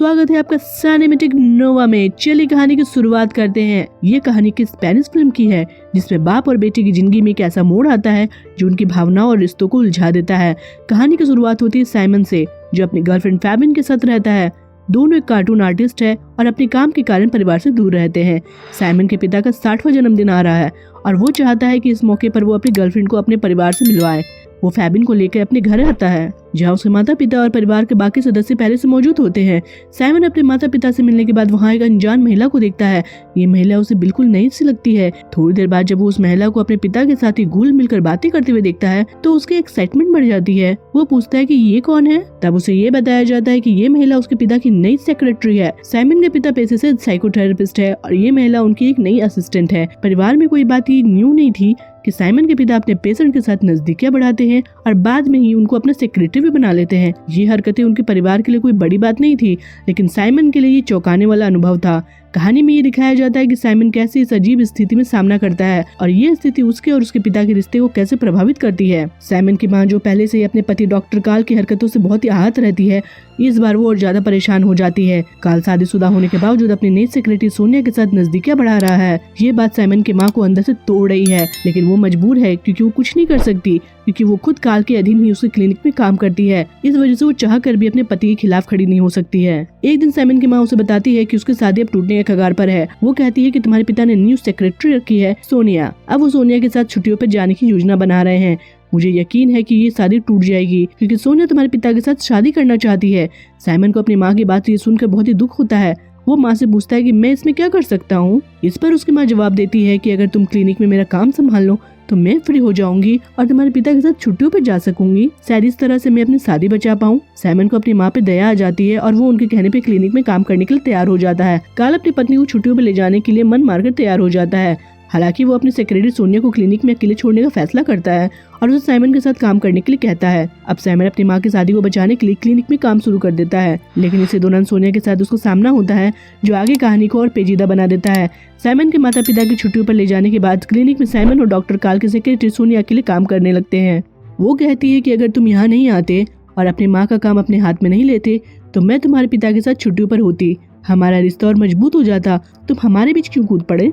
स्वागत है आपका सिनेमैटिक नोवा में। चलिए कहानी की शुरुआत करते हैं। ये कहानी की स्पेनिश फिल्म की है जिसमें बाप और बेटे की जिंदगी में एक ऐसा मोड़ आता है जो उनकी भावनाओं और रिश्तों को उलझा देता है। कहानी की शुरुआत होती है साइमन से, जो अपनी गर्लफ्रेंड फैबिन के साथ रहता है। दोनों एक कार्टून आर्टिस्ट है और अपने काम के कारण परिवार से दूर रहते हैं। साइमन के पिता का 60वां जन्मदिन आ रहा है और वो चाहता है कि इस मौके पर वो अपनी गर्लफ्रेंड को अपने परिवार से मिलवाए। वो फैबिन को लेकर अपने घर आता है जहाँ उसके माता पिता और परिवार के बाकी सदस्य पहले से मौजूद होते हैं। साइमन अपने माता पिता से मिलने के बाद वहाँ एक अनजान महिला को देखता है। ये महिला उसे बिल्कुल नई सी लगती है। थोड़ी देर बाद जब वो उस महिला को अपने पिता के साथ ही घुल मिलकर बातें करते हुए देखता है तो उसकी एक्साइटमेंट बढ़ जाती है। वो पूछता है कि ये कौन है। तब उसे ये बताया जाता है कि ये महिला उसके पिता की नई सेक्रेटरी है। साइमन के पिता पेशे से साइकोथेरेपिस्ट है और ये महिला उनकी एक नई असिस्टेंट है। परिवार में कोई बात ये न्यू नहीं थी कि साइमन के पिता अपने पेशेंट के साथ नजदीकियां बढ़ाते हैं और बाद में ही उनको अपना सेक्रेटरी भी बना लेते हैं। ये हरकतें उनके परिवार के लिए कोई बड़ी बात नहीं थी, लेकिन साइमन के लिए ये चौंकाने वाला अनुभव था। कहानी में ये दिखाया जाता है कि साइमन कैसे इस अजीब स्थिति में सामना करता है और ये स्थिति उसके और उसके पिता के रिश्ते को कैसे प्रभावित करती है। साइमन की मां, जो पहले से ही अपने पति डॉक्टर कार्ल की हरकतों से बहुत ही आहत रहती है, इस बार वो और ज्यादा परेशान हो जाती है। कार्ल शादीशुदा होने के बावजूद अपनी नई सेक्रेटरी सोनिया के साथ नजदीकियां बढ़ा रहा है। ये बात साइमन की मां को अंदर से तोड़ रही है, लेकिन वो मजबूर है क्योंकि वो कुछ नहीं कर सकती, क्योंकि वो खुद कार्ल के अधीन ही उसके क्लिनिक में काम करती है। इस वजह से वो चाह कर भी अपने पति के खिलाफ खड़ी नहीं हो सकती है। एक दिन साइमन की मां उसे बताती है कि उसकी शादी अब टूटने के कगार पर है। वो कहती है कि तुम्हारे पिता ने न्यू सेक्रेटरी रखी है, सोनिया। अब वो सोनिया के साथ छुट्टियों पर जाने की योजना बना रहे हैं। मुझे यकीन है कि ये शादी टूट जाएगी क्योंकि सोनिया तुम्हारे पिता के साथ शादी करना चाहती है। साइमन को अपनी माँ की बात ये सुनकर बहुत ही दुख होता है। वो माँ से पूछता है कि मैं इसमें क्या कर सकता हूँ। इस पर उसकी माँ जवाब देती है कि अगर तुम क्लिनिक में मेरा काम संभाल लो तो मैं फ्री हो जाऊंगी और तुम्हारे पिता के साथ छुट्टियों पर जा सकूंगी। शायद इस तरह से मैं अपनी शादी बचा पाऊँ। साइमन को अपनी माँ पे दया आ जाती है और वो उनके कहने पे क्लिनिक में काम करने के लिए तैयार हो जाता है। कार्ल अपनी पत्नी को छुट्टियों पे ले जाने के लिए मन मारकर तैयार हो जाता है। हालांकि वो अपनी सेक्रेटरी सोनिया को क्लिनिक में अकेले छोड़ने का फैसला करता है और उसे साइमन के साथ काम करने के लिए कहता है। अब साइमन अपनी माँ की शादी को बचाने के लिए क्लिनिक में काम शुरू कर देता है, लेकिन इसी दौरान सोनिया के साथ उसको सामना होता है जो आगे कहानी को और पेचीदा बना देता है। साइमन के माता पिता की छुट्टियों पर ले जाने के बाद क्लिनिक में साइमन और डॉक्टर कार्ल की सेक्रेटरी सोनिया अकेले काम करने लगते हैं। वो कहती है कि अगर तुम यहाँ नहीं आते और अपनी माँ का काम अपने हाथ में नहीं लेते तो मैं तुम्हारे पिता के साथ छुट्टियों पर होती, हमारा रिश्ता और मजबूत हो जाता। तुम हमारे बीच क्यों कूद पड़े।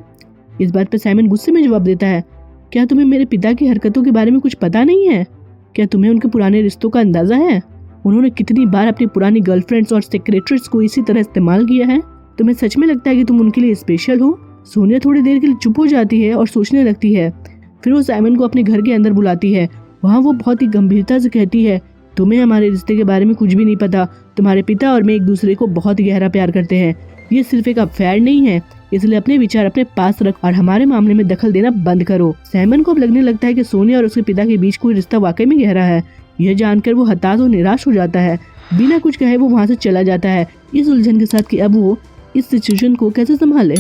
इस बात पर साइमन गुस्से में जवाब देता है, क्या तुम्हें मेरे पिता की हरकतों के बारे में कुछ पता नहीं है? क्या तुम्हें उनके पुराने रिश्तों का अंदाजा है? उन्होंने कितनी बार अपनी पुरानी गर्लफ्रेंड्स और सेक्रेटरीज को इसी तरह इस्तेमाल किया है। तुम्हें सच में लगता है कि तुम उनके लिए स्पेशल हो? सोनिया थोड़ी देर के लिए चुप हो जाती है और सोचने लगती है। फिर वो साइमन को अपने घर के अंदर बुलाती है। वहाँ वो बहुत ही गंभीरता से कहती है, तुम्हें हमारे रिश्ते के बारे में कुछ भी नहीं पता। तुम्हारे पिता और मैं एक दूसरे को बहुत गहरा प्यार करते हैं। ये सिर्फ एक अफेयर नहीं है, इसलिए अपने विचार अपने पास रख और हमारे मामले में दखल देना बंद करो। साइमन को अब लगने लगता है कि सोनिया और उसके पिता के बीच कोई रिश्ता वाकई में गहरा है। यह जानकर वो हताश और निराश हो जाता है। बिना कुछ कहे वो वहाँ से चला जाता है, इस उलझन के साथ कि अब वो इस सिचुएशन को कैसे संभाले।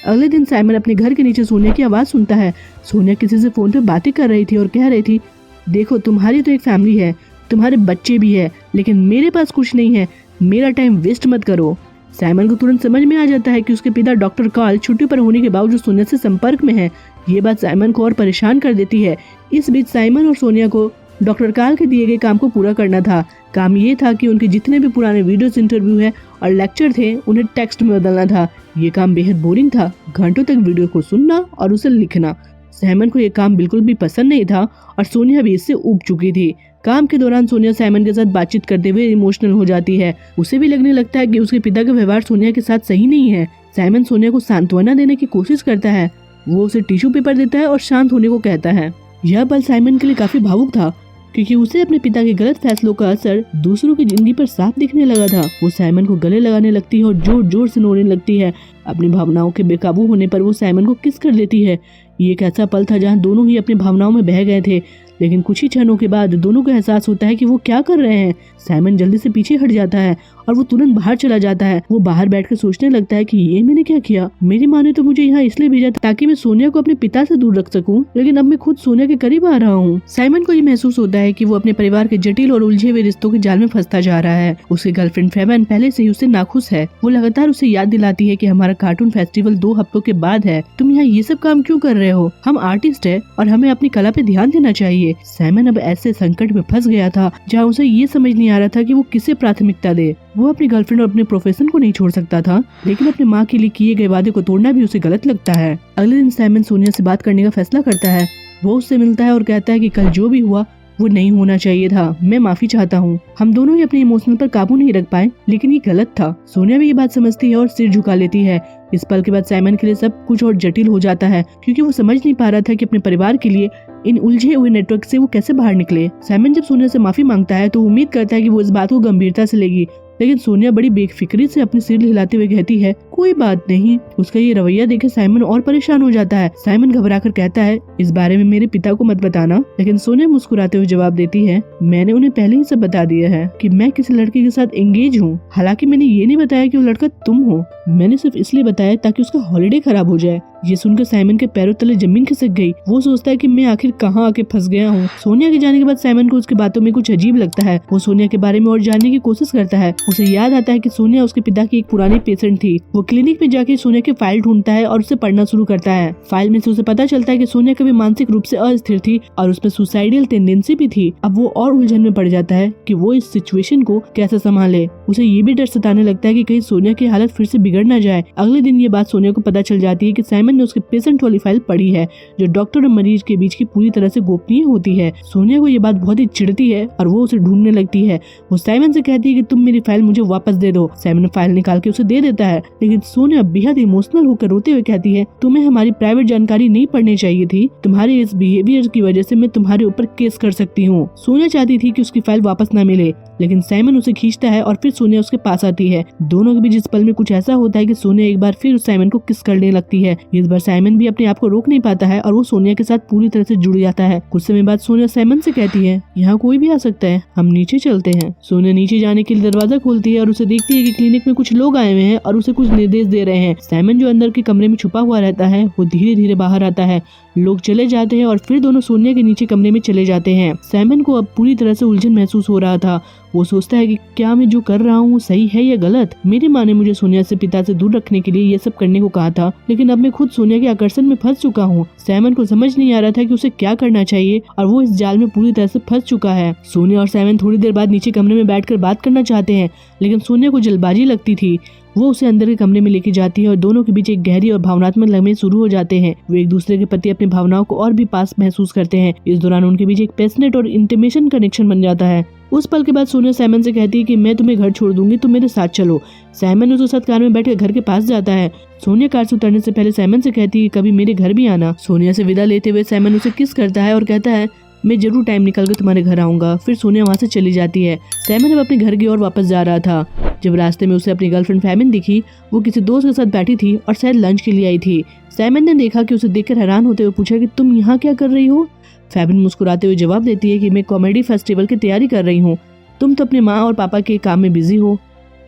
अगले दिन साइमन अपने घर के नीचे सोनिया की आवाज़ सुनता है। सोनिया किसी से फोन पे बातें कर रही थी और कह रही थी, देखो तुम्हारी तो एक फैमिली है, तुम्हारे बच्चे भी है, लेकिन मेरे पास कुछ नहीं है। मेरा टाइम वेस्ट मत करो। साइमन को तुरंत समझ में आ जाता है कि उसके पिता डॉक्टर कार्ल छुट्टी पर होने के बावजूद सोनिया से संपर्क में है। ये बात साइमन को और परेशान कर देती है। इस बीच साइमन और सोनिया को डॉक्टर कार्ल के दिए गए काम को पूरा करना था। काम ये था कि उनके जितने भी पुराने वीडियोस, इंटरव्यू है और लेक्चर थे उन्हें टेक्स्ट में बदलना था। ये काम बेहद बोरिंग था, घंटों तक वीडियो को सुनना और उसे लिखना। साइमन को ये काम बिल्कुल भी पसंद नहीं था और सोनिया भी इससे ऊब चुकी थी। काम के दौरान सोनिया साइमन के साथ बातचीत करते हुए इमोशनल हो जाती है। उसे भी लगने लगता है कि उसके पिता का व्यवहार सोनिया के साथ सही नहीं है। साइमन सोनिया को सांत्वना देने की कोशिश करता है। वो उसे टिश्यू पेपर देता है और शांत होने को कहता है। यह पल साइमन के लिए काफी भावुक था क्योंकि उसे अपने पिता के गलत फैसलों का असर दूसरों की जिंदगी पर साफ दिखने लगा था। वो साइमन को गले लगाने लगती है और जोर जोर से रोने लगती है। अपनी भावनाओं के बेकाबू होने पर वो साइमन को किस कर लेती है। ये एक ऐसा पल था जहाँ दोनों ही अपनी भावनाओं में बह गए थे, लेकिन कुछ ही क्षणों के बाद दोनों को एहसास होता है कि वो क्या कर रहे हैं। साइमन जल्दी से पीछे हट जाता है और वो तुरंत बाहर चला जाता है। वो बाहर बैठकर सोचने लगता है कि ये मैंने क्या किया। मेरी माँ ने तो मुझे यहाँ इसलिए भेजा था ताकि मैं सोनिया को अपने पिता से दूर रख सकूं, लेकिन अब मैं खुद सोनिया के करीब आ रहा हूँ। साइमन को ये महसूस होता है कि वो अपने परिवार के जटिल और उलझे हुए रिश्तों के जाल में फंसता जा रहा है। उसकी गर्लफ्रेंड फेबन पहले से ही उससे नाखुश है। वो लगातार उसे याद दिलाती है कि हमारा कार्टून फेस्टिवल 2 हफ्तों के बाद है, तुम यहाँ ये सब काम क्यों कर रहे हो। हम आर्टिस्ट है और हमें अपनी कला पे ध्यान देना चाहिए। चाहिए। साइमन अब ऐसे संकट में फंस गया था जहाँ उसे ये समझ नहीं आ रहा था कि वो किसे प्राथमिकता दे। वो अपनी गर्लफ्रेंड और अपने प्रोफेशन को नहीं छोड़ सकता था, लेकिन अपने माँ के लिए किए गए वादे को तोड़ना भी उसे गलत लगता है। अगले दिन साइमन सोनिया से बात करने का फैसला करता है। वो उससे मिलता है और कहता है कि कल जो भी हुआ वो नहीं होना चाहिए था, मैं माफी चाहता हूँ। हम दोनों ही अपने इमोशनल पर काबू नहीं रख पाए, लेकिन ये गलत था। सोनिया भी ये बात समझती है और सिर झुका लेती है। इस पल के बाद साइमन के लिए सब कुछ और जटिल हो जाता है, क्योंकि वो समझ नहीं पा रहा था कि अपने परिवार के लिए इन उलझे हुए नेटवर्क से वो कैसे बाहर निकले। साइमन जब सोनिया से माफी मांगता है तो उम्मीद करता है कि वो इस बात को गंभीरता से लेगी, लेकिन सोनिया बड़ी बेफिक्री से अपने सिर हिलाते हुए कहती है कोई बात नहीं। उसका ये रवैया देखे साइमन और परेशान हो जाता है। साइमन घबराकर कहता है इस बारे में मेरे पिता को मत बताना, लेकिन सोनिया मुस्कुराते हुए जवाब देती है मैंने उन्हें पहले ही सब बता दिया है कि मैं किसी लड़के के साथ एंगेज हूँ। हालांकि मैंने ये नहीं बताया कि वो लड़का तुम हो, मैंने सिर्फ इसलिए बताया ताकि उसका हॉलिडे खराब हो जाए। ये सुनकर साइमन के पैरों तले जमीन खिसक गई। वो सोचता है कि मैं आखिर कहाँ आके फंस गया हूँ। सोनिया के जाने के बाद साइमन को उसकी बातों में कुछ अजीब लगता है। वो सोनिया के बारे में और जानने की कोशिश करता है। उसे याद आता है कि सोनिया उसके पिता की एक पुरानी पेशेंट थी। वो क्लिनिक में जाके सोनिया की फाइल ढूंढता है और उसे पढ़ना शुरू करता है। फाइल में से उसे पता चलता है कि सोनिया कभी मानसिक रूप से अस्थिर थी और उसमें सुसाइडल टेंडेंसी भी थी। अब वो और उलझन में पड़ जाता है कि वो इस सिचुएशन को कैसे संभाले। उसे ये भी डर सताने लगता है कि कहीं सोनिया की हालत फिर से बिगड़ न जाए। अगले दिन ये बात सोनिया को पता चल जाती है कि साइमन ने उसके पेशेंट वाली फाइल पढ़ी है, जो डॉक्टर और मरीज के बीच की पूरी तरह से गोपनीय होती है। सोनिया को ये बात बहुत ही चिढ़ती है और वो उसे ढूंढने लगती है। वो साइमन से कहती है कि तुम मेरी फाइल मुझे वापस दे दो। साइमन फाइल निकाल के उसे दे देता है, लेकिन सोनिया बेहद इमोशनल होकर रोते हुए कहती है तुम्हें हमारी प्राइवेट जानकारी नहीं पढ़नी चाहिए थी। तुम्हारे इस बिहेवियर की वजह से मैं तुम्हारे ऊपर केस कर सकती हूँ। सोनिया चाहती थी कि उसकी फाइल वापस न मिले, लेकिन साइमन उसे खींचता है और फिर सोनिया उसके पास आती है। दोनों के बीच इस पल में कुछ ऐसा होता है कि सोनिया एक बार फिर उस साइमन को किस करने लगती है। इस बार साइमन भी अपने आप को रोक नहीं पाता है और वो सोनिया के साथ पूरी तरह से जुड़ जाता है। कुछ समय बाद सोनिया साइमन से कहती है यहाँ कोई भी आ सकता है, हम नीचे चलते हैं। सोनिया नीचे जाने के लिए दरवाजा खोलती है और उसे देखती है कि क्लिनिक में कुछ लोग आए हुए हैं और उसे कुछ निर्देश दे रहे हैं। साइमन जो अंदर के कमरे में छुपा हुआ रहता है वो धीरे धीरे बाहर आता है। लोग चले जाते हैं और फिर दोनों सोनिया के नीचे कमरे में चले जाते हैं। साइमन को अब पूरी तरह से उलझन महसूस हो रहा था। वो सोचता है कि क्या मैं जो कर रहा हूँ सही है या गलत। मेरी माँ ने मुझे सोनिया से पिता से दूर रखने के लिए ये सब करने को कहा था, लेकिन अब मैं खुद सोनिया के आकर्षण में फंस चुका हूँ। साइमन को समझ नहीं आ रहा था कि उसे क्या करना चाहिए और वो इस जाल में पूरी तरह से फंस चुका है। सोनिया और साइमन थोड़ी देर बाद नीचे कमरे में बैठकर बात करना चाहते हैं, लेकिन सोनिया को जल्दबाजी लगती थी। वो उसे अंदर के कमरे में लेके जाती है और दोनों के बीच एक गहरी और भावनात्मक लम्हे शुरू हो जाते हैं। वो एक दूसरे के प्रति अपनी भावनाओं को और भी पास महसूस करते हैं। इस दौरान उनके बीच एक पैशनेट और इंटीमेशन कनेक्शन बन जाता है। उस पल के बाद सोनिया साइमन से कहती है कि मैं तुम्हें घर छोड़ दूंगी, तुम मेरे साथ चलो। साइमन उसके साथ कार में बैठकर घर के पास जाता है। सोनिया कार से उतरने से पहले साइमन से कहती है कभी मेरे घर भी आना। सोनिया से विदा लेते हुए साइमन उसे किस करता है और कहता है मैं जरूर टाइम निकाल कर तुम्हारे घर आऊंगा। फिर सोनिया वहाँ से चली जाती है। साइमन अब अपने घर की ओर वापस जा रहा था जब रास्ते में उसे अपनी गर्लफ्रेंड फेबिन दिखी। वो किसी दोस्त के साथ बैठी थी और शायद लंच के लिए आई थी। साइमन ने देखा कि उसे देखकर हैरान होते हुए पूछा कि तुम यहाँ क्या कर रही हो। फेबिन मुस्कुराते हुए जवाब देती है कि मैं कॉमेडी फेस्टिवल की तैयारी कर रही हूँ, तुम तो अपने माँ और पापा के काम में बिजी हो,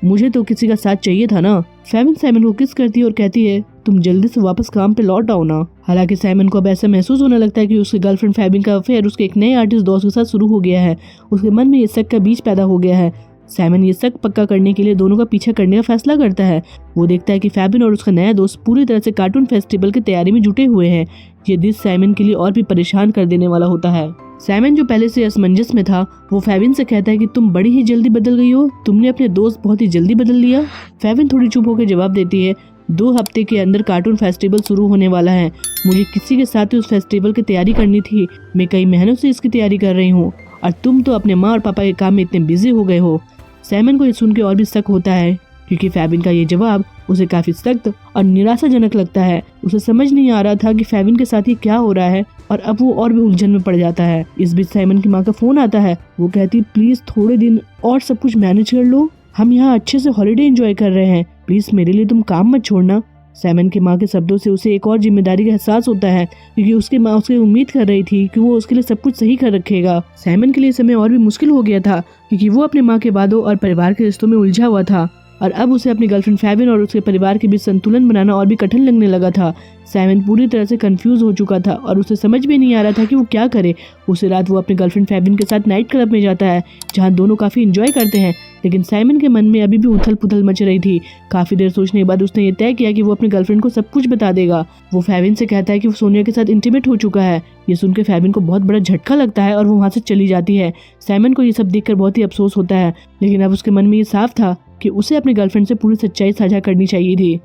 मुझे तो किसी का साथ चाहिए था ना। फेबिन साइमन को किस करती है और कहती है तुम जल्दी से वापस काम पे लौट आओ ना। हालांकि साइमन को अब ऐसा महसूस होने लगता है कि उसकी गर्लफ्रेंड फेबिन का अफेयर उसके एक नए आर्टिस्ट दोस्त के साथ शुरू हो गया है। उसके मन में ये शक का बीज पैदा हो गया है। साइमन ये शक पक्का करने के लिए दोनों का पीछा करने का फैसला करता है। वो देखता है कि फेबिन और उसका नया दोस्त पूरी तरह से कार्टून फेस्टिवल की तैयारी में जुटे हुए हैं। ये दृश्य साइमन के लिए और भी परेशान कर देने वाला होता है। साइमन जो पहले से असमंजस में था, वो फेबिन से कहता है कि तुम बड़ी ही जल्दी बदल गई हो, तुमने अपने दोस्त बहुत ही जल्दी बदल लिया। फेबिन थोड़ी चुप होकर जवाब देती है 2 हफ्ते के अंदर कार्टून फेस्टिवल शुरू होने वाला है। मुझे किसी के साथ उस फेस्टिवल की तैयारी करनी थी। मैं कई महीनों से इसकी तैयारी कर रही हूँ और तुम तो अपने माँ और पापा के काम में इतने बिजी हो गए हो। साइमन को ये सुन के और भी शक होता है, क्योंकि फेबिन का ये जवाब उसे काफी सख्त और निराशाजनक लगता है। उसे समझ नहीं आ रहा था कि फेबिन के साथ ही क्या हो रहा है और अब वो और भी उलझन में पड़ जाता है। इस बीच साइमन की माँ का फोन आता है। वो कहती प्लीज थोड़े दिन और सब कुछ मैनेज कर लो, हम यहाँ अच्छे से हॉलिडे एंजॉय कर रहे हैं, प्लीज मेरे लिए तुम काम मत छोड़ना। साइमन की माँ के शब्दों से उसे एक और जिम्मेदारी का एहसास होता है, क्योंकि उसकी माँ उससे उम्मीद कर रही थी कि वो उसके लिए सब कुछ सही कर रखेगा। साइमन के लिए समय और भी मुश्किल हो गया था, क्योंकि वो अपने माँ के वादों और परिवार के रिश्तों में उलझा हुआ था। और अब उसे अपनी गर्लफ्रेंड फेविन और उसके परिवार के बीच संतुलन बनाना और भी कठिन लगने लगा था। साइमन पूरी तरह से कंफ्यूज हो चुका था और उसे समझ में नहीं आ रहा था कि वो क्या करे। उसे रात वो अपनी गर्लफ्रेंड फेविन के साथ नाइट क्लब में जाता है, जहाँ दोनों काफी एंजॉय करते हैं, लेकिन साइमन के मन में अभी भी उथल पुथल मच रही थी। काफी देर सोचने के बाद उसने ये तय किया कि वो अपनी गर्लफ्रेंड को सब कुछ बता देगा। वो फेविन से कहता है कि वो सोनिया के साथ इंटीमेट हो चुका है। ये सुनकर फेविन को बहुत बड़ा झटका लगता है और वो वहाँ से चली जाती है। साइमन को ये सब देखकर बहुत ही अफसोस होता है, लेकिन अब उसके मन में ये साफ था कि उसे अपनी गर्लफ्रेंड से पूरी सच्चाई साझा करनी चाहिए थी।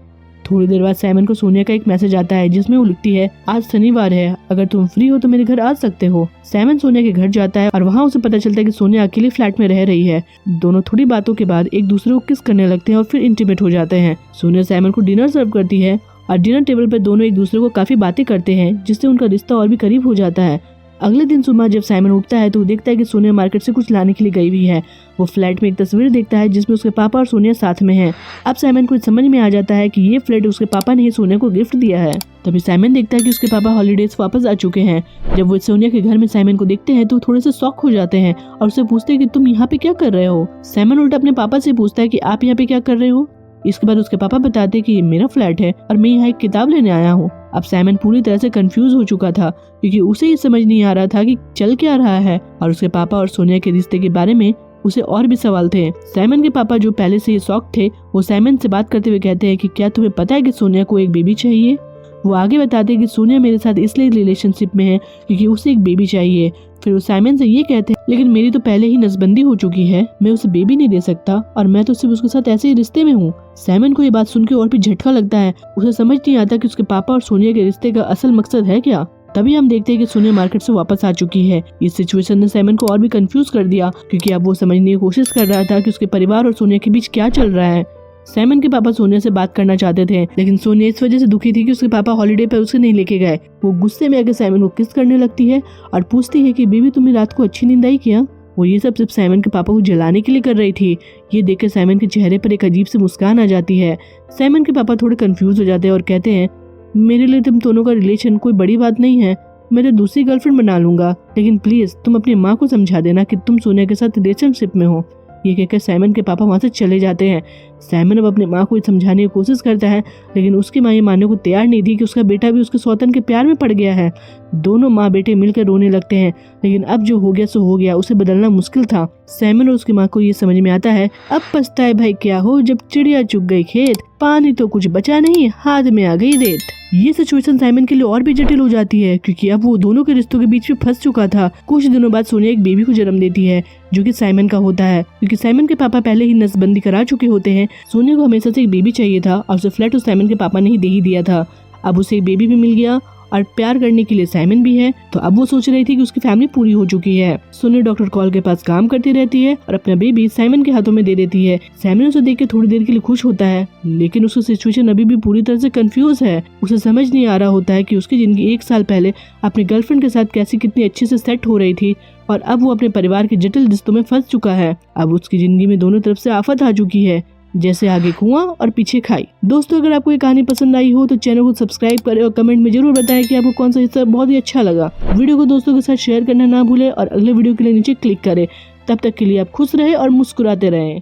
थोड़ी देर बाद साइमन को सोनिया का एक मैसेज आता है, जिसमें वो लिखती है, आज शनिवार है, अगर तुम फ्री हो तो मेरे घर आ सकते हो। साइमन सोनिया के घर जाता है और वहाँ उसे पता चलता है कि सोनिया अकेले फ्लैट में रह रही है। दोनों थोड़ी बातों के बाद एक दूसरे को किस करने लगते हैं और फिर इंटीमेट हो जाते हैं। सोनिया साइमन को डिनर सर्व करती है और डिनर टेबल पर दोनों एक दूसरे को काफी बातें करते हैं, जिससे उनका रिश्ता और भी करीब हो जाता है। अगले दिन सुबह जब साइमन उठता है तो वो देखता है कि सोनिया मार्केट से कुछ लाने के लिए गई हुई है। वो फ्लैट में एक तस्वीर देखता है जिसमें उसके पापा और सोनिया साथ में हैं। अब साइमन को समझ में आ जाता है कि ये फ्लैट उसके पापा ने ही सोनिया को गिफ्ट दिया है। तभी साइमन देखता है कि उसके पापा हॉलीडेज वापस आ चुके हैं। जब वो सोनिया के घर में साइमन को देखते हैं तो थोड़े से शॉक हो जाते हैं और उससे पूछते हैं कि तुम यहाँ पे क्या कर रहे हो। साइमन उल्टा अपने पापा से पूछता है कि आप यहाँ पे क्या कर रहे हो। इसके बाद उसके पापा बताते हैं कि ये मेरा फ्लैट है और मैं यहाँ एक किताब लेने आया हूँ। अब साइमन पूरी तरह से कंफ्यूज हो चुका था, क्योंकि उसे ये समझ नहीं आ रहा था कि चल क्या रहा है, और उसके पापा और सोनिया के रिश्ते के बारे में उसे और भी सवाल थे। साइमन के पापा, जो पहले से ही शॉक थे, वो साइमन से बात करते हुए कहते हैं कि क्या तुम्हें पता है कि सोनिया को एक बेबी चाहिए। वो आगे बताते हैं कि सोनिया मेरे साथ इसलिए रिलेशनशिप में है क्योंकि उसे एक बेबी चाहिए। फिर वो साइमन से ये कहते हैं, लेकिन मेरी तो पहले ही नसबंदी हो चुकी है, मैं उसे बेबी नहीं दे सकता और मैं तो सिर्फ उसके साथ ऐसे ही रिश्ते में हूँ। साइमन को ये बात सुनकर और भी झटका लगता है। उसे समझ नहीं आता कि उसके पापा और सोनिया के रिश्ते का असल मकसद है क्या। तभी हम देखते हैं कि सोनिया मार्केट से वापस आ चुकी है। इस सिचुएशन ने साइमन को और भी कंफ्यूज कर दिया, क्योंकि अब वो समझने की कोशिश कर रहा था कि उसके परिवार और सोनिया के बीच क्या चल रहा है। साइमन के पापा सोनिया से बात करना चाहते थे, लेकिन सोनिया इस वजह से दुखी थी कि उसके पापा हॉलीडे पर उसे नहीं लेके गए। वो गुस्से में आकर साइमन को किस करने लगती है और पूछती है कि बेबी तुम्हें रात को अच्छी नींद आई क्या। वो ये सब सिर्फ साइमन के पापा को जलाने के लिए कर रही थी। ये देखकर साइमन के चेहरे पर एक अजीब सी मुस्कान आ जाती है। साइमन के पापा थोड़े कंफ्यूज हो जाते हैं और कहते हैं, मेरे लिए तुम दोनों का रिलेशन कोई बड़ी बात नहीं है, मैं तो दूसरी गर्लफ्रेंड बना लूंगा, लेकिन प्लीज तुम अपनी माँ को समझा देना कि तुम सोनिया के साथ रिलेशनशिप में हो। ये कहकर साइमन के पापा वहाँ से चले जाते हैं। साइमन अब अपनी माँ को समझाने की कोशिश करता है, लेकिन उसकी माँ ये मानने को तैयार नहीं थी कि उसका बेटा भी उसके सौतन के प्यार में पड़ गया है। दोनों माँ बेटे मिलकर रोने लगते हैं, लेकिन अब जो हो गया सो हो गया, उसे बदलना मुश्किल था। साइमन और उसकी माँ को ये समझ में आता है, अब पछताए भाई क्या हो, जब चिड़िया चुग गई खेत, पानी तो कुछ बचा नहीं, हाथ में आ गई रेत। ये सिचुएशन साइमन के लिए और भी जटिल हो जाती है, क्योंकि अब वो दोनों के रिश्तों के बीच में फंस चुका था। कुछ दिनों बाद सोनिया एक बेबी को जन्म देती है, जो कि साइमन का होता है, क्योंकि साइमन के पापा पहले ही नसबंदी करा चुके होते हैं। सोनिया को हमेशा से एक बेबी चाहिए था और उसे फ्लैट उस साइमन के पापा ने ही दे ही दिया था। अब उसे एक बेबी भी मिल गया और प्यार करने के लिए साइमन भी है। तो अब वो सोच रही थी कि उसकी फैमिली पूरी हो चुकी है। सोनिया डॉक्टर कॉल के पास काम करती रहती है और अपना बेबी साइमन के हाथों में दे देती है। साइमन उसे देख के थोड़ी देर के लिए खुश होता है, लेकिन उसकी सिचुएशन अभी भी पूरी तरह से कंफ्यूज है। उसे समझ नहीं आ रहा होता है कि उसकी जिंदगी 1 साल पहले अपने गर्लफ्रेंड के साथ कैसी कितनी अच्छे से सेट हो रही थी, और अब वो अपने परिवार के जटिल रिश्तों में फंस चुका है। अब उसकी जिंदगी में दोनों तरफ से आफत आ चुकी है, जैसे आगे कुआं और पीछे खाई। दोस्तों, अगर आपको ये कहानी पसंद आई हो तो चैनल को सब्सक्राइब करें और कमेंट में जरूर बताएं कि आपको कौन सा हिस्सा बहुत ही अच्छा लगा। वीडियो को दोस्तों के साथ शेयर करना ना भूलें और अगले वीडियो के लिए नीचे क्लिक करें। तब तक के लिए आप खुश रहे और मुस्कुराते रहें।